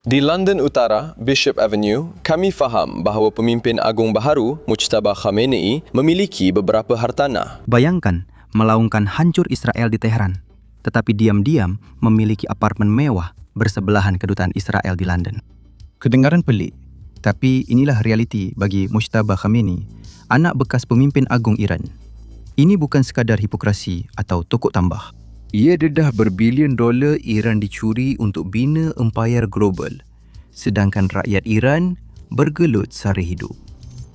Di London Utara, Bishop Avenue, kami faham bahawa pemimpin agung baharu, Mujtaba Khamenei, memiliki beberapa hartanah. Bayangkan melaungkan hancur Israel di Tehran, tetapi diam-diam memiliki apartemen mewah bersebelahan kedutaan Israel di London. Kedengaran pelik, tapi inilah realiti bagi Mujtaba Khamenei, anak bekas pemimpin agung Iran. Ini bukan sekadar hipokrasi atau tokok tambah. Ia dedah berbilion dolar Iran dicuri untuk bina empayar global, sedangkan rakyat Iran bergelut sara hidup.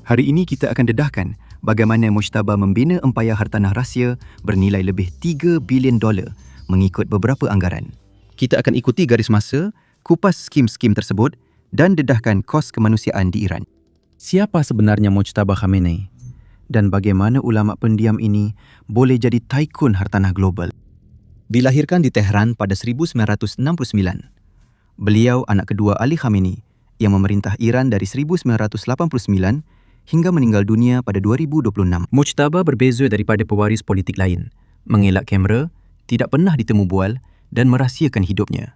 Hari ini kita akan dedahkan bagaimana Mujtaba membina empayar hartanah rahsia bernilai lebih 3 bilion dolar mengikut beberapa anggaran. Kita akan ikuti garis masa, kupas skim-skim tersebut dan dedahkan kos kemanusiaan di Iran. Siapa sebenarnya Mujtaba Khamenei? Dan bagaimana ulama pendiam ini boleh jadi taikun hartanah global? Dilahirkan di Tehran pada 1969. Beliau anak kedua Ali Khamenei yang memerintah Iran dari 1989 hingga meninggal dunia pada 2026. Mujtaba berbeza daripada pewaris politik lain, mengelak kamera, tidak pernah ditemu bual dan merahsiakan hidupnya.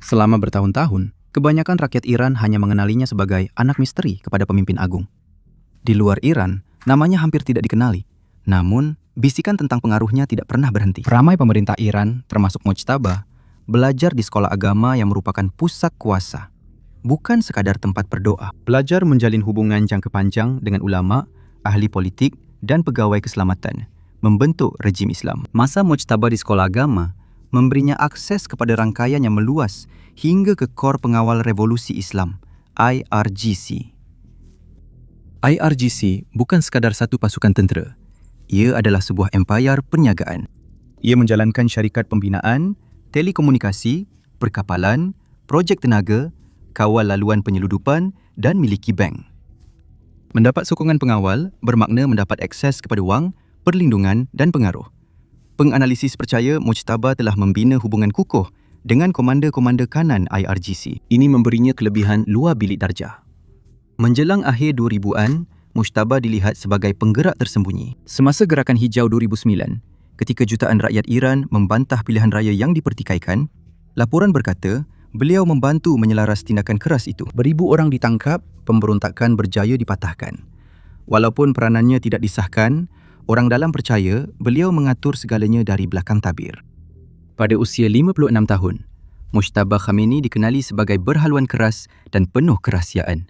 Selama bertahun-tahun, kebanyakan rakyat Iran hanya mengenalinya sebagai anak misteri kepada pemimpin agung. Di luar Iran, namanya hampir tidak dikenali. Namun, bisikan tentang pengaruhnya tidak pernah berhenti. Ramai pemerintah Iran, termasuk Mujtaba, belajar di sekolah agama yang merupakan pusat kuasa, bukan sekadar tempat berdoa. Belajar menjalin hubungan jangka panjang dengan ulama, ahli politik dan pegawai keselamatan, membentuk rejim Islam. Masa Mujtaba di sekolah agama memberinya akses kepada rangkaian yang meluas hingga ke Kor Pengawal Revolusi Islam, IRGC. IRGC bukan sekadar satu pasukan tentera. Ia adalah sebuah empayar perniagaan. Ia menjalankan syarikat pembinaan, telekomunikasi, perkapalan, projek tenaga, kawal laluan penyeludupan dan miliki bank. Mendapat sokongan pengawal bermakna mendapat akses kepada wang, perlindungan dan pengaruh. Penganalisis percaya Mujtaba telah membina hubungan kukuh dengan komanda-komanda kanan IRGC. Ini memberinya kelebihan luar bilik darjah. Menjelang akhir 2000-an, Mujtaba dilihat sebagai penggerak tersembunyi. Semasa Gerakan Hijau 2009, ketika jutaan rakyat Iran membantah pilihan raya yang dipertikaikan, laporan berkata beliau membantu menyelaras tindakan keras itu. Beribu orang ditangkap, pemberontakan berjaya dipatahkan. Walaupun peranannya tidak disahkan, orang dalam percaya beliau mengatur segalanya dari belakang tabir. Pada usia 56 tahun, Mujtaba Khamenei dikenali sebagai berhaluan keras dan penuh kerahsiaan.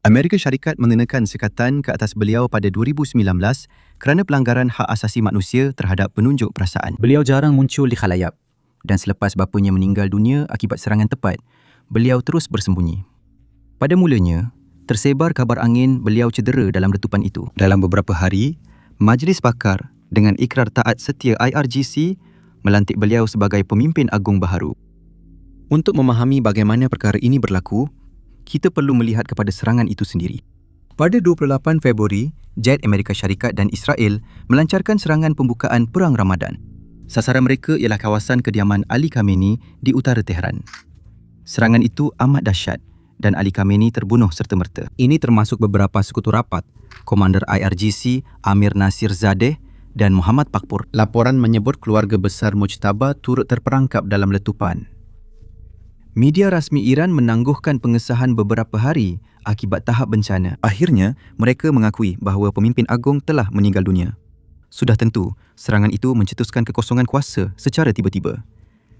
Amerika Syarikat mengenakan sekatan ke atas beliau pada 2019 kerana pelanggaran hak asasi manusia terhadap penunjuk perasaan. Beliau jarang muncul di khalayak dan selepas bapanya meninggal dunia akibat serangan tepat, beliau terus bersembunyi. Pada mulanya, tersebar kabar angin beliau cedera dalam letupan itu. Dalam beberapa hari, Majlis Pakar dengan ikrar taat setia IRGC melantik beliau sebagai pemimpin agung baharu. Untuk memahami bagaimana perkara ini berlaku, kita perlu melihat kepada serangan itu sendiri. Pada 28 Februari, jet Amerika Syarikat dan Israel melancarkan serangan pembukaan Perang Ramadan. Sasaran mereka ialah kawasan kediaman Ali Khamenei di utara Tehran. Serangan itu amat dahsyat dan Ali Khamenei terbunuh serta-merta. Ini termasuk beberapa sekutu rapat, Komander IRGC Amir Nasir Zadeh dan Muhammad Pakpur. Laporan menyebut keluarga besar Mujtaba turut terperangkap dalam letupan. Media rasmi Iran menangguhkan pengesahan beberapa hari akibat tahap bencana. Akhirnya, mereka mengakui bahawa pemimpin agung telah meninggal dunia. Sudah tentu, serangan itu mencetuskan kekosongan kuasa secara tiba-tiba.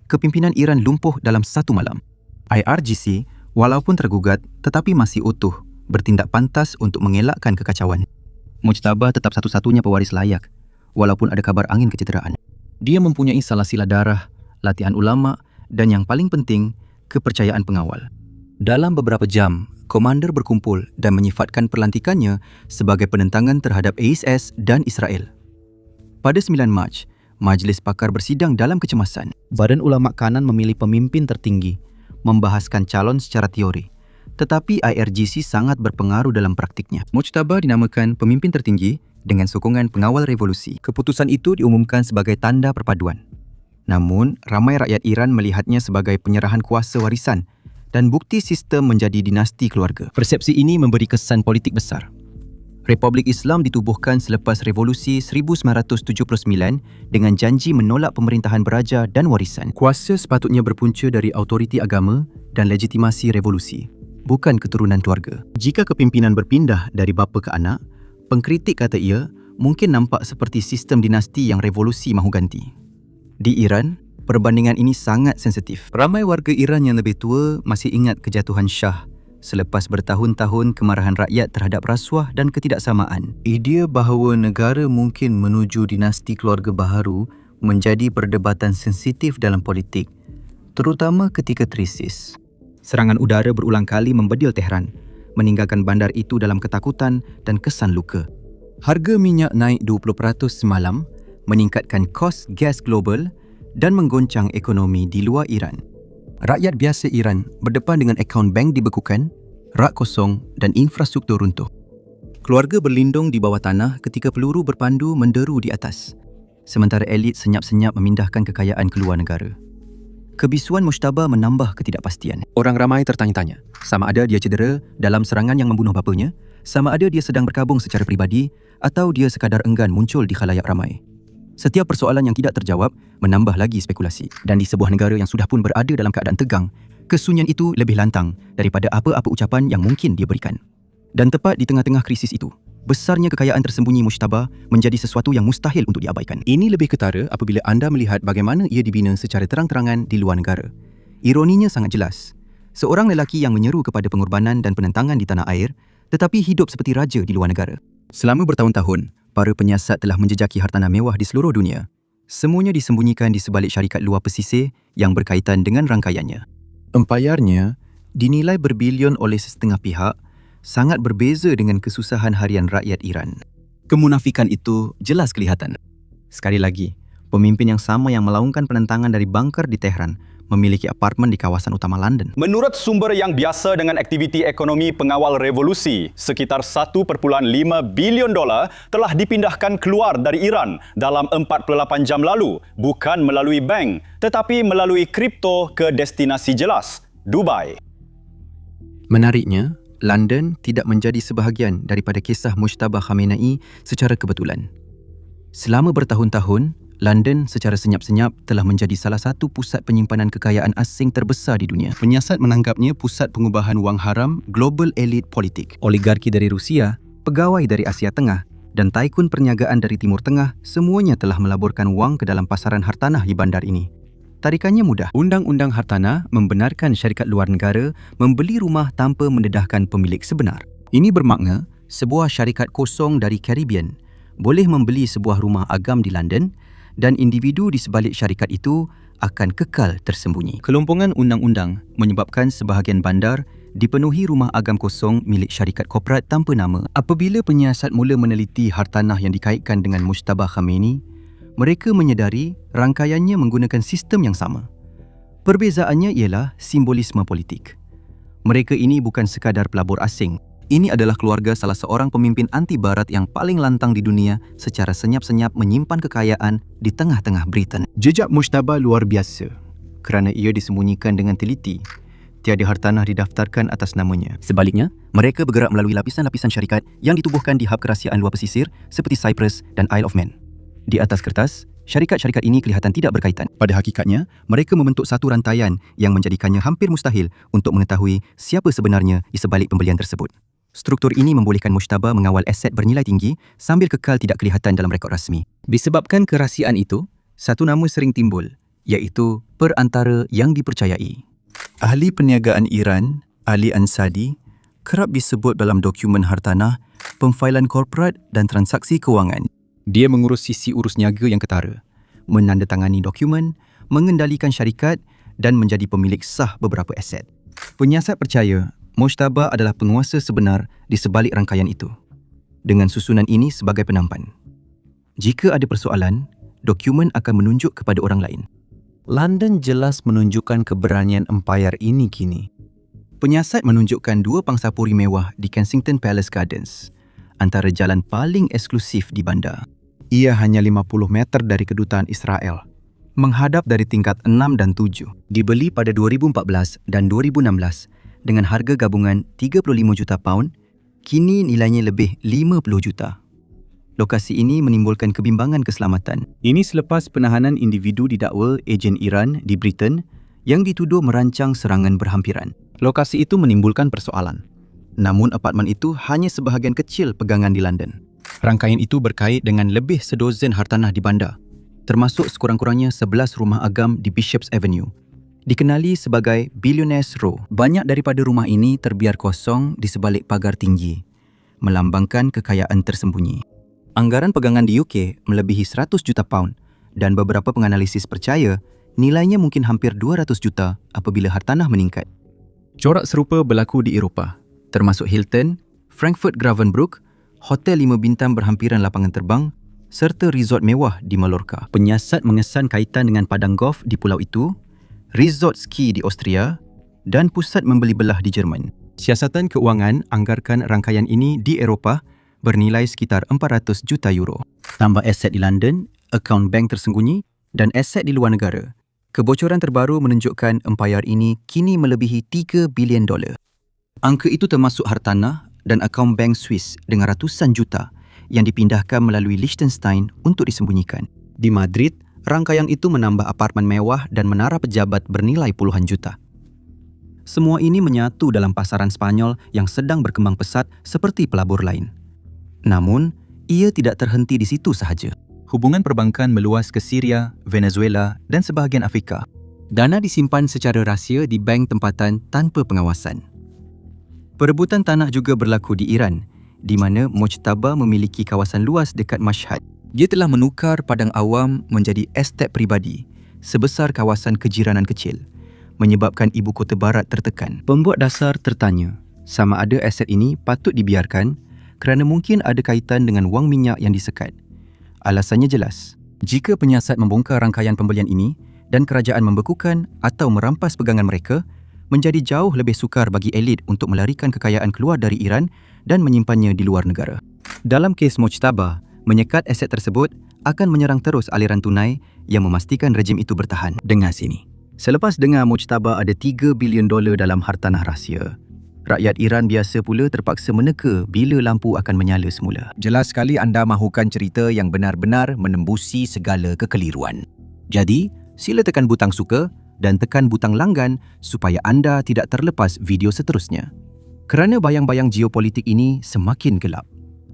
Kepimpinan Iran lumpuh dalam satu malam. IRGC, walaupun tergugat tetapi masih utuh, bertindak pantas untuk mengelakkan kekacauan. Mujtaba tetap satu-satunya pewaris layak, walaupun ada kabar angin kecederaan. Dia mempunyai salsilah darah, latihan ulama dan yang paling penting, kepercayaan pengawal. Dalam beberapa jam, komander berkumpul dan menyifatkan pelantikannya sebagai penentangan terhadap ISIS dan Israel. Pada 9 Mac, Majlis Pakar bersidang dalam kecemasan. Badan Ulama Kanan memilih pemimpin tertinggi, membahaskan calon secara teori. Tetapi IRGC sangat berpengaruh dalam praktiknya. Mujtaba dinamakan pemimpin tertinggi dengan sokongan pengawal revolusi. Keputusan itu diumumkan sebagai tanda perpaduan. Namun, ramai rakyat Iran melihatnya sebagai penyerahan kuasa warisan dan bukti sistem menjadi dinasti keluarga. Persepsi ini memberi kesan politik besar. Republik Islam ditubuhkan selepas Revolusi 1979 dengan janji menolak pemerintahan beraja dan warisan. Kuasa sepatutnya berpunca dari autoriti agama dan legitimasi revolusi, bukan keturunan keluarga. Jika kepimpinan berpindah dari bapa ke anak, pengkritik kata ia mungkin nampak seperti sistem dinasti yang revolusi mahu ganti. Di Iran, perbandingan ini sangat sensitif. Ramai warga Iran yang lebih tua masih ingat kejatuhan Shah selepas bertahun-tahun kemarahan rakyat terhadap rasuah dan ketidaksamaan. Idea bahawa negara mungkin menuju dinasti keluarga baharu menjadi perdebatan sensitif dalam politik, terutama ketika krisis. Serangan udara berulang kali membedil Tehran, meninggalkan bandar itu dalam ketakutan dan kesan luka. Harga minyak naik 20% semalam, meningkatkan kos gas global dan menggoncang ekonomi di luar Iran. Rakyat biasa Iran berdepan dengan akaun bank dibekukan, rak kosong dan infrastruktur runtuh. Keluarga berlindung di bawah tanah ketika peluru berpandu menderu di atas, sementara elit senyap-senyap memindahkan kekayaan keluar negara. Kebisuan Mujtaba menambah ketidakpastian. Orang ramai tertanya-tanya, sama ada dia cedera dalam serangan yang membunuh bapanya, sama ada dia sedang berkabung secara peribadi atau dia sekadar enggan muncul di khalayak ramai. Setiap persoalan yang tidak terjawab menambah lagi spekulasi. Dan di sebuah negara yang sudah pun berada dalam keadaan tegang, kesunyian itu lebih lantang daripada apa-apa ucapan yang mungkin dia berikan. Dan tepat di tengah-tengah krisis itu, besarnya kekayaan tersembunyi Mujtaba menjadi sesuatu yang mustahil untuk diabaikan. Ini lebih ketara apabila anda melihat bagaimana ia dibina secara terang-terangan di luar negara. Ironinya sangat jelas. Seorang lelaki yang menyeru kepada pengorbanan dan penentangan di tanah air, tetapi hidup seperti raja di luar negara. Selama bertahun-tahun, para penyiasat telah menjejaki hartanah mewah di seluruh dunia. Semuanya disembunyikan di sebalik syarikat luar pesisir yang berkaitan dengan rangkaiannya. Empayarnya dinilai berbilion oleh setengah pihak, sangat berbeza dengan kesusahan harian rakyat Iran. Kemunafikan itu jelas kelihatan. Sekali lagi, pemimpin yang sama yang melaungkan penentangan dari bunker di Tehran memiliki apartmen di kawasan utama London. Menurut sumber yang biasa dengan aktiviti ekonomi pengawal revolusi, sekitar 1.5 bilion dolar telah dipindahkan keluar dari Iran dalam 48 jam lalu, bukan melalui bank, tetapi melalui kripto ke destinasi jelas, Dubai. Menariknya, London tidak menjadi sebahagian daripada kisah Mujtaba Khamenei secara kebetulan. Selama bertahun-tahun, London secara senyap-senyap telah menjadi salah satu pusat penyimpanan kekayaan asing terbesar di dunia. Penyiasat menanggapnya pusat pengubahan wang haram global elit politik. Oligarki dari Rusia, pegawai dari Asia Tengah dan taikun perniagaan dari Timur Tengah semuanya telah melaburkan wang ke dalam pasaran hartanah di bandar ini. Tarikannya mudah. Undang-undang hartanah membenarkan syarikat luar negara membeli rumah tanpa mendedahkan pemilik sebenar. Ini bermakna sebuah syarikat kosong dari Caribbean boleh membeli sebuah rumah agam di London dan individu di sebalik syarikat itu akan kekal tersembunyi. Kelompongan undang-undang menyebabkan sebahagian bandar dipenuhi rumah agam kosong milik syarikat korporat tanpa nama. Apabila penyiasat mula meneliti hartanah yang dikaitkan dengan Mujtaba Khamenei, mereka menyedari rangkaiannya menggunakan sistem yang sama. Perbezaannya ialah simbolisme politik. Mereka ini bukan sekadar pelabur asing. Ini adalah keluarga salah seorang pemimpin anti-barat yang paling lantang di dunia secara senyap-senyap menyimpan kekayaan di tengah-tengah Britain. Jejak Mujtaba luar biasa kerana ia disembunyikan dengan teliti. Tiada hartanah didaftarkan atas namanya. Sebaliknya, mereka bergerak melalui lapisan-lapisan syarikat yang ditubuhkan di hub kerahsiaan luar pesisir seperti Cyprus dan Isle of Man. Di atas kertas, syarikat-syarikat ini kelihatan tidak berkaitan. Pada hakikatnya, mereka membentuk satu rantaian yang menjadikannya hampir mustahil untuk mengetahui siapa sebenarnya di sebalik pembelian tersebut. Struktur ini membolehkan Mujtaba mengawal aset bernilai tinggi sambil kekal tidak kelihatan dalam rekod rasmi. Disebabkan kerahsiaan itu, satu nama sering timbul, iaitu perantara yang dipercayai. Ahli perniagaan Iran, Ali Ansadi, kerap disebut dalam dokumen hartanah, pemfailan korporat dan transaksi kewangan. Dia mengurus sisi urus niaga yang ketara, menandatangani dokumen, mengendalikan syarikat dan menjadi pemilik sah beberapa aset. Penyiasat percaya Mujtaba adalah penguasa sebenar di sebalik rangkaian itu, dengan susunan ini sebagai penampan. Jika ada persoalan, dokumen akan menunjuk kepada orang lain. London jelas menunjukkan keberanian empayar ini kini. Penyiasat menunjukkan dua pangsapuri mewah di Kensington Palace Gardens, antara jalan paling eksklusif di bandar. Ia hanya 50 meter dari kedutaan Israel, menghadap dari tingkat 6 dan 7. Dibeli pada 2014 dan 2016 dengan harga gabungan 35 juta pound, kini nilainya lebih 50 juta. Lokasi ini menimbulkan kebimbangan keselamatan. Ini selepas penahanan individu didakwa ejen Iran di Britain yang dituduh merancang serangan berhampiran. Lokasi itu menimbulkan persoalan. Namun apartmen itu hanya sebahagian kecil pegangan di London. Rangkaian itu berkait dengan lebih sedozen hartanah di bandar, termasuk sekurang-kurangnya 11 rumah agam di Bishops Avenue, dikenali sebagai Billionaires Row. Banyak daripada rumah ini terbiar kosong di sebalik pagar tinggi, melambangkan kekayaan tersembunyi. Anggaran pegangan di UK melebihi 100 juta pound dan beberapa penganalisis percaya nilainya mungkin hampir 200 juta apabila hartanah meningkat. Corak serupa berlaku di Eropah, termasuk Hilton, Frankfurt Gravenbrook, hotel 5 bintang berhampiran lapangan terbang serta resort mewah di Mallorca. Penyiasat mengesan kaitan dengan padang golf di pulau itu, resort ski di Austria dan pusat membeli belah di Jerman. Siasatan keuangan anggarkan rangkaian ini di Eropah bernilai sekitar 400 juta euro. Tambah aset di London, akaun bank tersembunyi dan aset di luar negara. Kebocoran terbaru menunjukkan empayar ini kini melebihi $3 bilion. Angka itu termasuk hartanah dan akaun bank Swiss dengan ratusan juta yang dipindahkan melalui Liechtenstein untuk disembunyikan. Di Madrid, rangkaian itu menambah apartmen mewah dan menara pejabat bernilai puluhan juta. Semua ini menyatu dalam pasaran Spanyol yang sedang berkembang pesat seperti pelabur lain. Namun, ia tidak terhenti di situ sahaja. Hubungan perbankan meluas ke Syria, Venezuela dan sebahagian Afrika. Dana disimpan secara rahsia di bank tempatan tanpa pengawasan. Perebutan tanah juga berlaku di Iran, di mana Mojtaba memiliki kawasan luas dekat Mashhad. Dia telah menukar padang awam menjadi estet peribadi sebesar kawasan kejiranan kecil, menyebabkan ibu kota barat tertekan. Pembuat dasar tertanya sama ada aset ini patut dibiarkan kerana mungkin ada kaitan dengan wang minyak yang disekat. Alasannya jelas. Jika penyiasat membongkar rangkaian pembelian ini dan kerajaan membekukan atau merampas pegangan mereka, menjadi jauh lebih sukar bagi elit untuk melarikan kekayaan keluar dari Iran dan menyimpannya di luar negara. Dalam kes Mojtaba, menyekat aset tersebut akan menyerang terus aliran tunai yang memastikan rejim itu bertahan. Dengar sini. Selepas dengar Mojtaba ada $3 bilion dalam hartanah rahsia, rakyat Iran biasa pula terpaksa meneka bila lampu akan menyala semula. Jelas sekali anda mahukan cerita yang benar-benar menembusi segala kekeliruan. Jadi, sila tekan butang suka dan tekan butang langgan supaya anda tidak terlepas video seterusnya. Kerana bayang-bayang geopolitik ini semakin gelap.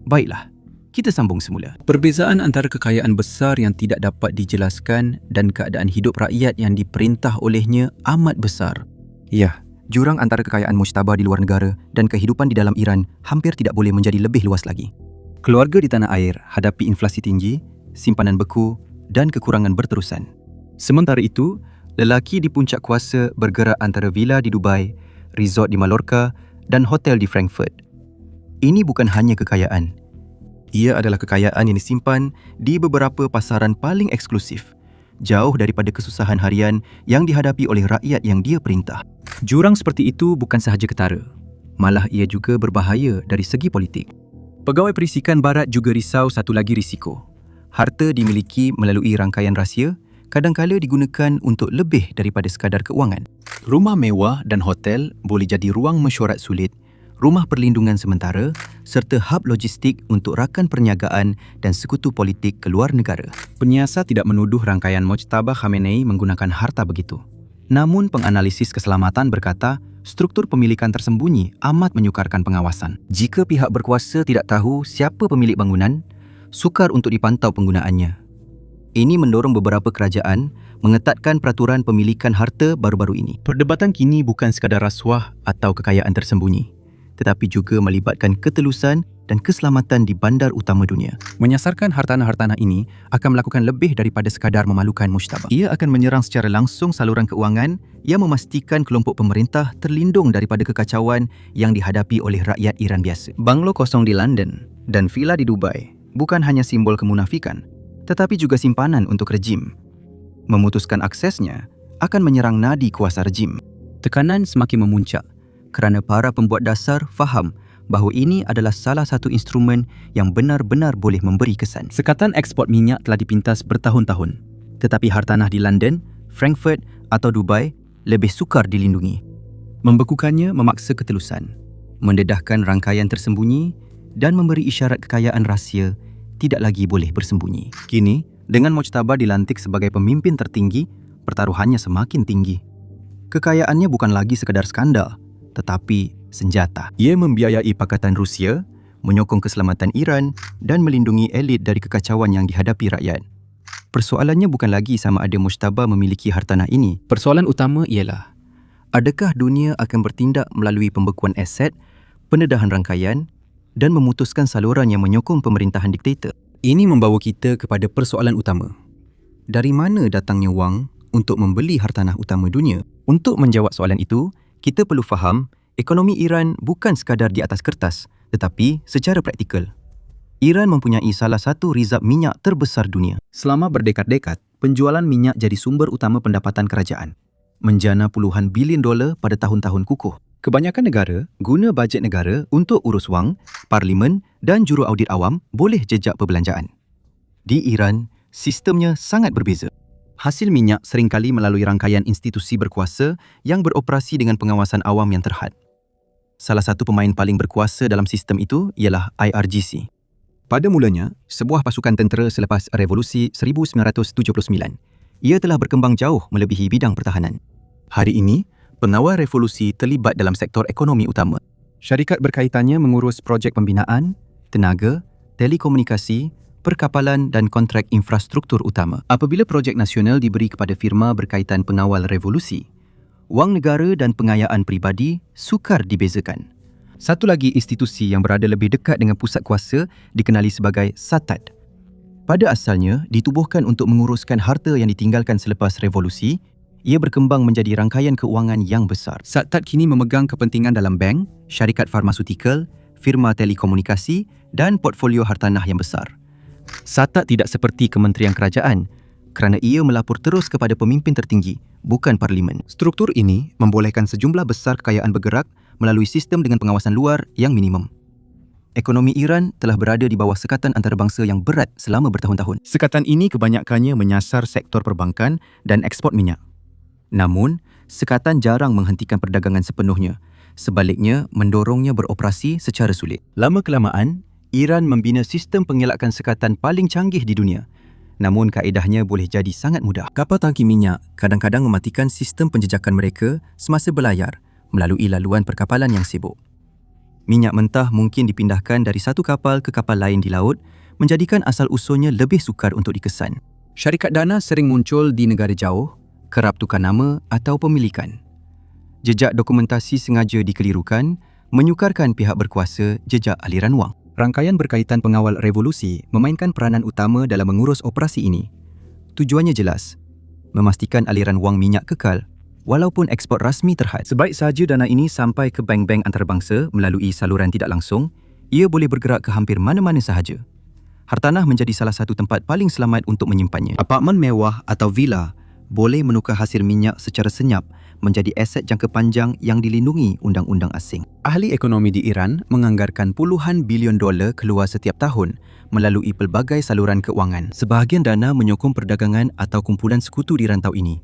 Baiklah, kita sambung semula. Perbezaan antara kekayaan besar yang tidak dapat dijelaskan dan keadaan hidup rakyat yang diperintah olehnya amat besar. Ya, jurang antara kekayaan Mojtaba di luar negara dan kehidupan di dalam Iran hampir tidak boleh menjadi lebih luas lagi. Keluarga di tanah air hadapi inflasi tinggi, simpanan beku dan kekurangan berterusan. Sementara itu, lelaki di puncak kuasa bergerak antara villa di Dubai, resort di Mallorca dan hotel di Frankfurt. Ini bukan hanya kekayaan. Ia adalah kekayaan yang disimpan di beberapa pasaran paling eksklusif, jauh daripada kesusahan harian yang dihadapi oleh rakyat yang dia perintah. Jurang seperti itu bukan sahaja ketara, malah ia juga berbahaya dari segi politik. Pegawai perisikan barat juga risau satu lagi risiko. Harta dimiliki melalui rangkaian rahsia kadang-kala digunakan untuk lebih daripada sekadar keuangan. Rumah mewah dan hotel boleh jadi ruang mesyuarat sulit, rumah perlindungan sementara serta hub logistik untuk rakan perniagaan dan sekutu politik keluar negara. Penyiasat tidak menuduh rangkaian Mojtaba Khamenei menggunakan harta begitu. Namun penganalisis keselamatan berkata struktur pemilikan tersembunyi amat menyukarkan pengawasan. Jika pihak berkuasa tidak tahu siapa pemilik bangunan, sukar untuk dipantau penggunaannya. Ini mendorong beberapa kerajaan mengetatkan peraturan pemilikan harta baru-baru ini. Perdebatan kini bukan sekadar rasuah atau kekayaan tersembunyi, tetapi juga melibatkan ketelusan dan keselamatan di bandar utama dunia. Menyasarkan hartanah-hartanah ini akan melakukan lebih daripada sekadar memalukan Mojtaba. Ia akan menyerang secara langsung saluran keuangan yang memastikan kelompok pemerintah terlindung daripada kekacauan yang dihadapi oleh rakyat Iran biasa. Banglo kosong di London dan villa di Dubai bukan hanya simbol kemunafikan, tetapi juga simpanan untuk rejim. Memutuskan aksesnya akan menyerang nadi kuasa rejim. Tekanan semakin memuncak kerana para pembuat dasar faham bahawa ini adalah salah satu instrumen yang benar-benar boleh memberi kesan. Sekatan ekspor minyak telah dipintas bertahun-tahun, tetapi hartanah di London, Frankfurt atau Dubai lebih sukar dilindungi. Membekukannya memaksa ketelusan. mendedahkan rangkaian tersembunyi dan memberi isyarat kekayaan rahsia tidak lagi boleh bersembunyi. Kini, dengan Mujtaba dilantik sebagai pemimpin tertinggi, pertaruhannya semakin tinggi. Kekayaannya bukan lagi sekadar skandal, tetapi senjata. Ia membiayai Pakatan Rusia, menyokong keselamatan Iran dan melindungi elit dari kekacauan yang dihadapi rakyat. Persoalannya bukan lagi sama ada Mujtaba memiliki hartanah ini. Persoalan utama ialah, adakah dunia akan bertindak melalui pembekuan aset, pendedahan rangkaian dan memutuskan saluran yang menyokong pemerintahan diktator? Ini membawa kita kepada persoalan utama. Dari mana datangnya wang untuk membeli hartanah utama dunia? Untuk menjawab soalan itu, kita perlu faham ekonomi Iran bukan sekadar di atas kertas, tetapi secara praktikal. Iran mempunyai salah satu rizab minyak terbesar dunia. Selama berdekad-dekad, penjualan minyak jadi sumber utama pendapatan kerajaan, menjana puluhan bilion dolar pada tahun-tahun kukuh. Kebanyakan negara guna bajet negara untuk urus wang, parlimen dan juru audit awam boleh jejak perbelanjaan. Di Iran, sistemnya sangat berbeza. Hasil minyak seringkali melalui rangkaian institusi berkuasa yang beroperasi dengan pengawasan awam yang terhad. Salah satu pemain paling berkuasa dalam sistem itu ialah IRGC. Pada mulanya, sebuah pasukan tentera selepas Revolusi 1979. Ia telah berkembang jauh melebihi bidang pertahanan. Hari ini, pengawal revolusi terlibat dalam sektor ekonomi utama. Syarikat berkaitannya mengurus projek pembinaan, tenaga, telekomunikasi, perkapalan dan kontrak infrastruktur utama. Apabila projek nasional diberi kepada firma berkaitan pengawal revolusi, wang negara dan pengayaan peribadi sukar dibezakan. Satu lagi institusi yang berada lebih dekat dengan pusat kuasa dikenali sebagai SATAT. Pada asalnya ditubuhkan untuk menguruskan harta yang ditinggalkan selepas revolusi, ia berkembang menjadi rangkaian keuangan yang besar. SATAT kini memegang kepentingan dalam bank, syarikat farmasutikal, firma telekomunikasi dan portfolio hartanah yang besar. SATAT tidak seperti Kementerian Kerajaan kerana ia melapor terus kepada pemimpin tertinggi, bukan parlimen. Struktur ini membolehkan sejumlah besar kekayaan bergerak melalui sistem dengan pengawasan luar yang minimum. Ekonomi Iran telah berada di bawah sekatan antarabangsa yang berat selama bertahun-tahun. Sekatan ini kebanyakannya menyasar sektor perbankan dan ekspor minyak. Namun, sekatan jarang menghentikan perdagangan sepenuhnya. Sebaliknya, mendorongnya beroperasi secara sulit. Lama-kelamaan, Iran membina sistem pengelakkan sekatan paling canggih di dunia. Namun kaedahnya boleh jadi sangat mudah. Kapal tangki minyak kadang-kadang mematikan sistem penjejakan mereka semasa berlayar melalui laluan perkapalan yang sibuk. Minyak mentah mungkin dipindahkan dari satu kapal ke kapal lain di laut, menjadikan asal-usulnya lebih sukar untuk dikesan. Syarikat dana sering muncul di negara jauh, kerap tukar nama atau pemilikan. Jejak dokumentasi sengaja dikelirukan, menyukarkan pihak berkuasa jejak aliran wang. Rangkaian berkaitan pengawal revolusi memainkan peranan utama dalam mengurus operasi ini. Tujuannya jelas, memastikan aliran wang minyak kekal walaupun ekspor rasmi terhad. Sebaik sahaja dana ini sampai ke bank-bank antarabangsa melalui saluran tidak langsung, ia boleh bergerak ke hampir mana-mana sahaja. Hartanah menjadi salah satu tempat paling selamat untuk menyimpannya. Apartmen mewah atau villa boleh menukar hasil minyak secara senyap menjadi aset jangka panjang yang dilindungi undang-undang asing. Ahli ekonomi di Iran menganggarkan puluhan bilion dolar keluar setiap tahun melalui pelbagai saluran keuangan. Sebahagian dana menyokong perdagangan atau kumpulan sekutu di rantau ini.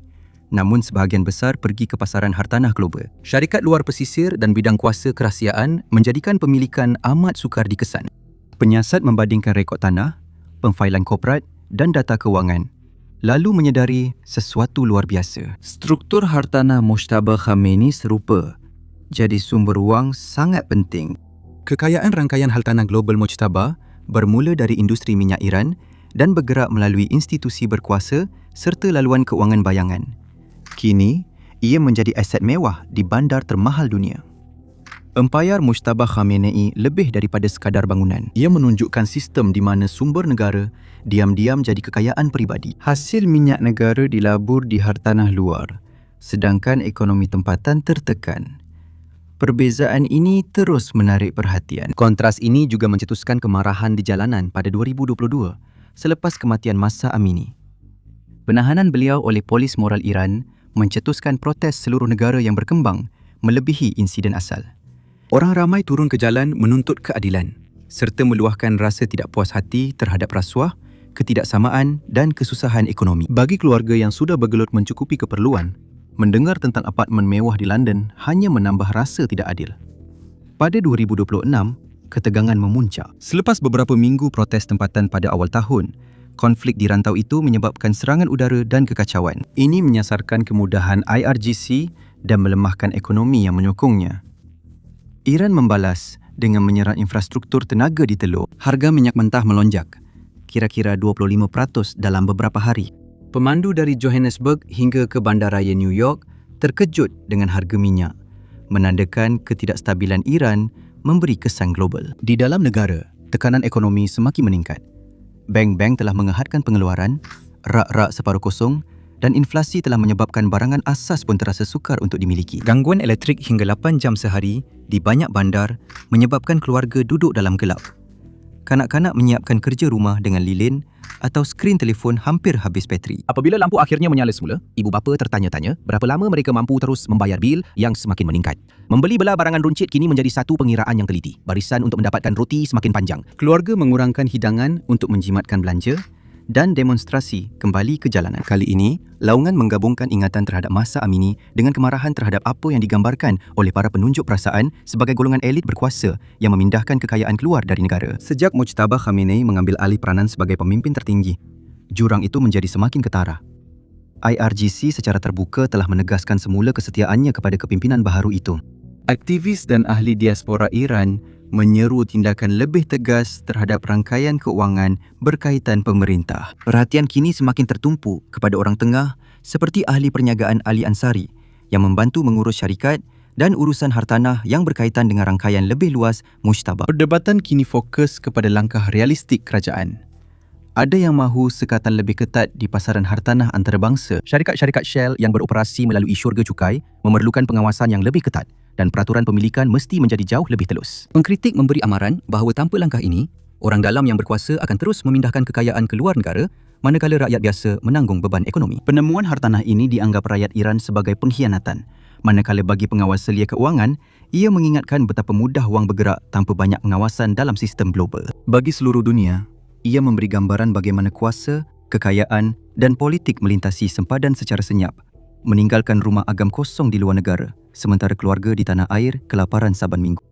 Namun sebahagian besar pergi ke pasaran hartanah global. Syarikat luar pesisir dan bidang kuasa kerahsiaan menjadikan pemilikan amat sukar dikesan. Penyiasat membandingkan rekod tanah, pemfailan korporat dan data kewangan, lalu menyedari sesuatu luar biasa. Struktur hartanah Mujtaba Khamenei serupa, jadi sumber wang sangat penting. Kekayaan rangkaian hartanah global Mujtaba bermula dari industri minyak Iran dan bergerak melalui institusi berkuasa serta laluan keuangan bayangan. Kini, ia menjadi aset mewah di bandar termahal dunia. Empayar Mujtaba Khamenei lebih daripada sekadar bangunan. Ia menunjukkan sistem di mana sumber negara diam-diam jadi kekayaan peribadi. Hasil minyak negara dilabur di hartanah luar, sedangkan ekonomi tempatan tertekan. Perbezaan ini terus menarik perhatian. Kontras ini juga mencetuskan kemarahan di jalanan pada 2022 selepas kematian Mahsa Amini. Penahanan beliau oleh polis moral Iran mencetuskan protes seluruh negara yang berkembang melebihi insiden asal. Orang ramai turun ke jalan menuntut keadilan serta meluahkan rasa tidak puas hati terhadap rasuah, ketidaksamaan dan kesusahan ekonomi. Bagi keluarga yang sudah bergelut mencukupi keperluan, mendengar tentang apartmen mewah di London hanya menambah rasa tidak adil. Pada 2026, ketegangan memuncak. Selepas beberapa minggu protes tempatan pada awal tahun, konflik di rantau itu menyebabkan serangan udara dan kekacauan. Ini menyasarkan kemudahan IRGC dan melemahkan ekonomi yang menyokongnya. Iran membalas dengan menyerang infrastruktur tenaga di Teluk. Harga minyak mentah melonjak, kira-kira 25% dalam beberapa hari. Pemandu dari Johannesburg hingga ke bandaraya New York terkejut dengan harga minyak, menandakan ketidakstabilan Iran memberi kesan global. Di dalam negara, tekanan ekonomi semakin meningkat. Bank-bank telah mengehadkan pengeluaran, rak-rak separuh kosong dan inflasi telah menyebabkan barangan asas pun terasa sukar untuk dimiliki. Gangguan elektrik hingga 8 jam sehari di banyak bandar menyebabkan keluarga duduk dalam gelap. Kanak-kanak menyiapkan kerja rumah dengan lilin atau skrin telefon hampir habis bateri. Apabila lampu akhirnya menyala semula, ibu bapa tertanya-tanya berapa lama mereka mampu terus membayar bil yang semakin meningkat. Membeli bela barangan runcit kini menjadi satu pengiraan yang teliti. Barisan untuk mendapatkan roti semakin panjang. Keluarga mengurangkan hidangan untuk menjimatkan belanja dan demonstrasi kembali ke jalanan. Kali ini, laungan menggabungkan ingatan terhadap masa Amini dengan kemarahan terhadap apa yang digambarkan oleh para penunjuk perasaan sebagai golongan elit berkuasa yang memindahkan kekayaan keluar dari negara. Sejak Mujtaba Khamenei mengambil alih peranan sebagai pemimpin tertinggi, jurang itu menjadi semakin ketara. IRGC secara terbuka telah menegaskan semula kesetiaannya kepada kepimpinan baharu itu. Aktivis dan ahli diaspora Iran menyeru tindakan lebih tegas terhadap rangkaian keuangan berkaitan pemerintah. Perhatian kini semakin tertumpu kepada orang tengah seperti ahli perniagaan Ali Ansari yang membantu mengurus syarikat dan urusan hartanah yang berkaitan dengan rangkaian lebih luas Mujtaba. Perdebatan kini fokus kepada langkah realistik kerajaan. Ada yang mahu sekatan lebih ketat di pasaran hartanah antarabangsa. Syarikat-syarikat Shell yang beroperasi melalui syurga cukai memerlukan pengawasan yang lebih ketat dan peraturan pemilikan mesti menjadi jauh lebih telus. Pengkritik memberi amaran bahawa tanpa langkah ini, orang dalam yang berkuasa akan terus memindahkan kekayaan ke luar negara manakala rakyat biasa menanggung beban ekonomi. Penemuan hartanah ini dianggap rakyat Iran sebagai pengkhianatan, manakala bagi pengawas selia keuangan, ia mengingatkan betapa mudah wang bergerak tanpa banyak pengawasan dalam sistem global. Bagi seluruh dunia, ia memberi gambaran bagaimana kuasa, kekayaan dan politik melintasi sempadan secara senyap, meninggalkan rumah agam kosong di luar negara, sementara keluarga di tanah air kelaparan saban minggu.